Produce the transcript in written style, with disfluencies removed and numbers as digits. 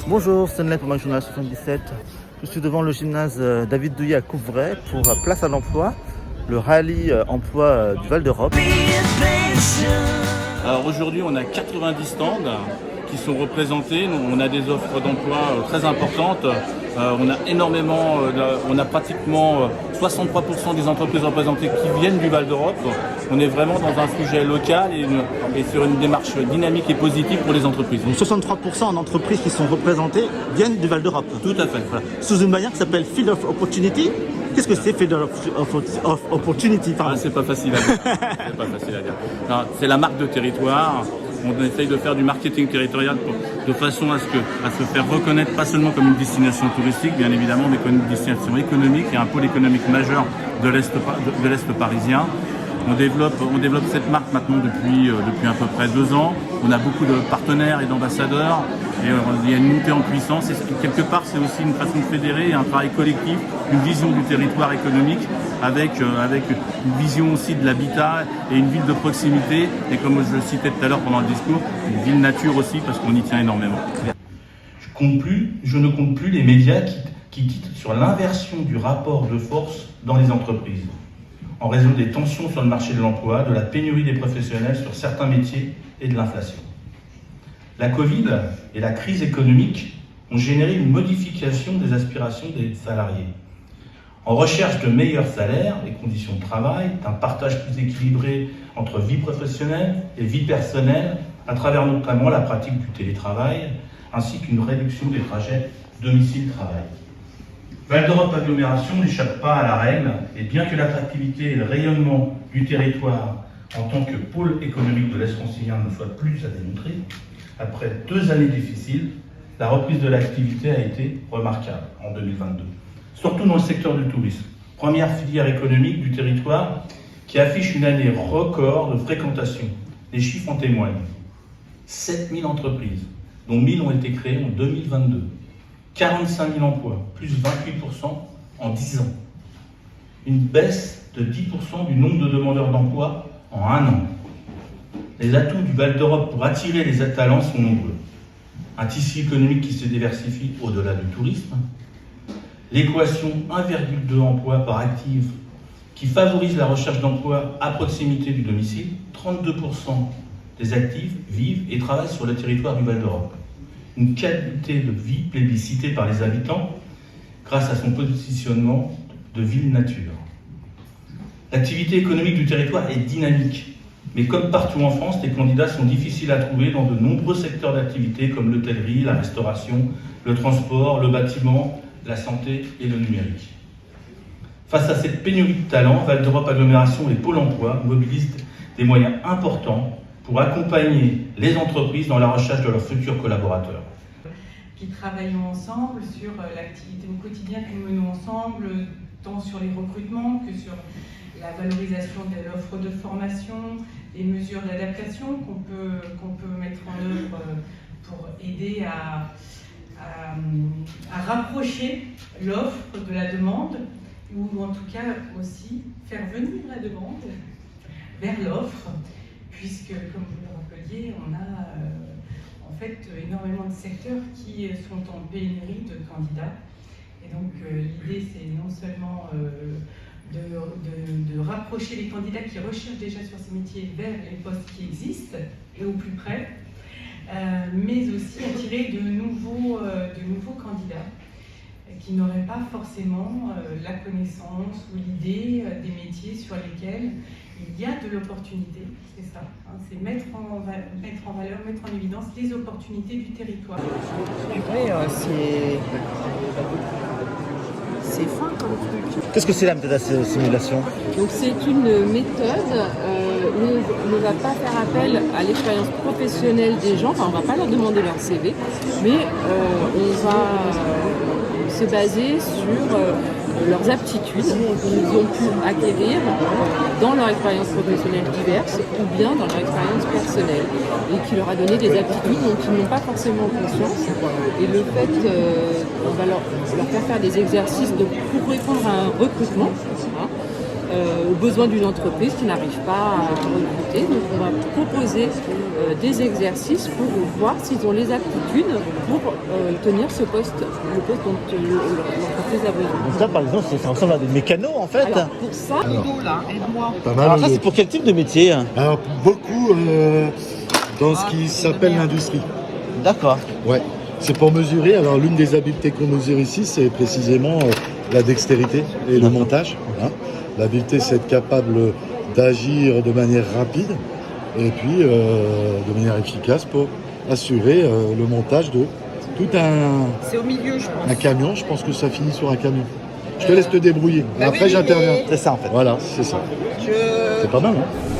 Bonjour, Stanley pour Journal 77. Je suis devant le gymnase David Douillet à Couvray pour Place à l'emploi, le rallye emploi du Val d'Europe. Alors aujourd'hui, on a 90 stands qui sont représentés. On a des offres d'emploi très importantes. On a énormément, on a pratiquement 63% des entreprises représentées qui viennent du Val d'Europe. On est vraiment dans un sujet local et sur une démarche dynamique et positive pour les entreprises. Donc 63% d'entreprises qui sont représentées viennent du Val d'Europe. Tout à fait. Voilà. Sous une manière qui s'appelle Field of Opportunity. Qu'est-ce que c'est Field of Opportunity C'est pas facile à dire. C'est pas facile à dire. C'est la marque de territoire. On essaye de faire du marketing territorial de façon à se faire reconnaître pas seulement comme une destination touristique, bien évidemment, mais comme une destination économique et un pôle économique majeur de l'Est parisien. On développe cette marque maintenant depuis à peu près 2 ans. On a beaucoup de partenaires et d'ambassadeurs et il y a une montée en puissance. Et quelque part, c'est aussi une façon de fédérer un travail collectif, une vision du territoire économique avec une vision aussi de l'habitat et une ville de proximité. Et comme je le citais tout à l'heure pendant le discours, une ville nature aussi parce qu'on y tient énormément. Je ne compte plus les médias qui titrent sur l'inversion du rapport de force dans les entreprises, en raison des tensions sur le marché de l'emploi, de la pénurie des professionnels sur certains métiers et de l'inflation. La Covid et la crise économique ont généré une modification des aspirations des salariés. En recherche de meilleurs salaires, des conditions de travail, d'un partage plus équilibré entre vie professionnelle et vie personnelle, à travers notamment la pratique du télétravail, ainsi qu'une réduction des trajets domicile-travail. Val d'Europe Agglomération n'échappe pas à la règle, et bien que l'attractivité et le rayonnement du territoire en tant que pôle économique de l'Est francilien ne soient plus à démontrer, après 2 années difficiles, la reprise de l'activité a été remarquable en 2022. Surtout dans le secteur du tourisme, première filière économique du territoire qui affiche une année record de fréquentation. Les chiffres en témoignent. 7000 entreprises, dont 1000 ont été créées en 2022. 45 000 emplois, plus 28% en 10 ans. Une baisse de 10% du nombre de demandeurs d'emploi en 1 an. Les atouts du Val d'Europe pour attirer les talents sont nombreux. Un tissu économique qui se diversifie au-delà du tourisme. L'équation 1,2 emplois par actif qui favorise la recherche d'emploi à proximité du domicile. 32% des actifs vivent et travaillent sur le territoire du Val d'Europe. Une qualité de vie plébiscitée par les habitants grâce à son positionnement de ville nature. L'activité économique du territoire est dynamique, mais comme partout en France, les candidats sont difficiles à trouver dans de nombreux secteurs d'activité comme l'hôtellerie, la restauration, le transport, le bâtiment, la santé et le numérique. Face à cette pénurie de talents, Val d'Europe Agglomération et Pôle emploi mobilisent des moyens importants pour accompagner les entreprises dans la recherche de leurs futurs collaborateurs. Qui travaillons ensemble sur l'activité au quotidien que nous menons ensemble, tant sur les recrutements que sur la valorisation de l'offre de formation, les mesures d'adaptation qu'on peut mettre en œuvre pour aider à rapprocher l'offre de la demande, ou en tout cas aussi faire venir la demande vers l'offre, puisque, comme vous le rappeliez, on a en fait énormément de secteurs qui sont en pénurie de candidats. Et donc l'idée, c'est non seulement de rapprocher les candidats qui recherchent déjà sur ces métiers vers les postes qui existent et au plus près, mais aussi attirer de nouveaux candidats qui n'auraient pas forcément la connaissance ou l'idée des métiers sur lesquels il y a de l'opportunité, c'est ça, hein, c'est mettre en valeur, mettre en évidence les opportunités du territoire. Ouais, c'est fin comme truc. Qu'est-ce que c'est la méthode d'assimilation? Donc c'est une méthode où on ne va pas faire appel à l'expérience professionnelle des gens, enfin on ne va pas leur demander leur CV, mais on va se baser sur leurs aptitudes qu'ils ont pu acquérir dans leur expérience professionnelle diverse ou bien dans leur expérience personnelle et qui leur a donné des aptitudes dont ils n'ont pas forcément conscience. Et le fait, on va leur faire faire des exercices pour répondre à un recrutement, aux besoins d'une entreprise qui n'arrive pas à recruter. Donc on va proposer des exercices pour voir s'ils ont les aptitudes pour tenir ce poste, le poste dont l'entreprise a besoin. Donc ça, par exemple, ça ressemble à des mécanos, en fait. Alors pour ça, Ludo, là, aide-moi. Pas mal. Alors ça, c'est pour quel type de métier? Alors beaucoup dans ce qui s'appelle l'industrie. D'accord. Ouais. C'est pour mesurer. Alors l'une des habiletés qu'on mesure ici, c'est précisément la dextérité et le montage. Hein. L'habileté, c'est être capable d'agir de manière rapide et puis de manière efficace pour assurer le montage de tout C'est au milieu, je pense. un camion. Je pense que ça finit sur un camion. Je te laisse te débrouiller. Après, j'interviens. C'est ça, en fait. Voilà, c'est ça. C'est pas mal, hein?